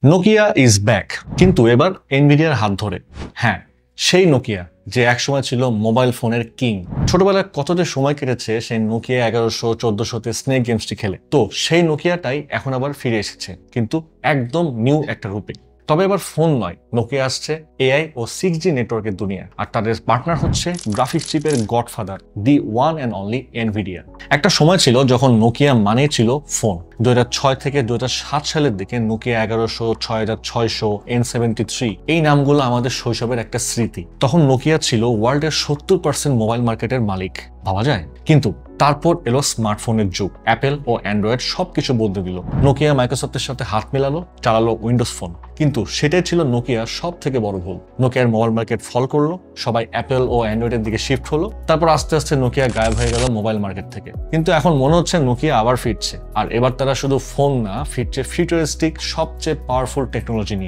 Nokia is back, কিন্তু এবার এনভিডিয়ার হাত ধরে। হ্যাঁ, সেই নোকিয়া যে একসময় ছিল মোবাইল ফোনের কিং। ছোটবেলায় কত যে সময় কেটেছে সেই নোকিয়া 1100-1400-তে স্নেক গেমসটি খেলে। তো সেই নোকিয়াটাই এখন আবার ফিরে এসেছে, কিন্তু একদম নিউ একটা রূপে। তবে এবার ফোন নয়, নোকিয়া আসছে এআই ও 6G নেটওয়ার্কের দুনিয়া, আর তাদের পার্টনার হচ্ছে গ্রাফিক্স চিপের godfather, the one and only Nvidia. একটা সময় ছিল যখন নোকিয়া মানেই ছিল ফোন। 2006 থেকে 2007 সালের দিকে নোকিয়া 1100, 6600, N73 এই নামগুলো আমাদের শৈশবের একটা স্মৃতি। তখন নোকিয়া ছিল ওয়ার্ল্ডের 70% মোবাইল মার্কেটের মালিক, ভাবা যায়? কিন্তু তারপর এলো স্মার্টফোনের যুগ। অ্যাপেল ও অ্যান্ড্রয়েড সবকিছু বদলে দিল। নোকিয়া মাইক্রোসফটের সাথে হাত মেলালো, চালালো উইন্ডোজ ফোন। কিন্তু সেটাই ছিল নোকিয়ার সব থেকে বড় ভুল। নোকিয়ার মোবাইল মার্কেট ফল করলো, সবাই অ্যাপেল ও অ্যান্ড্রয়েডের দিকে শিফট হলো। তারপর আস্তে আস্তে নোকিয়া গায়েব হয়ে গেল মোবাইল মার্কেট থেকে। কিন্তু এখন মনে হচ্ছে নোকিয়া আবার ফিরছে, আর এবার তারা শুধু ফোন না, ফিরছে ফিউচারিস্টিক সবচেয়ে পাওয়ারফুল টেকনোলজি নিয়ে।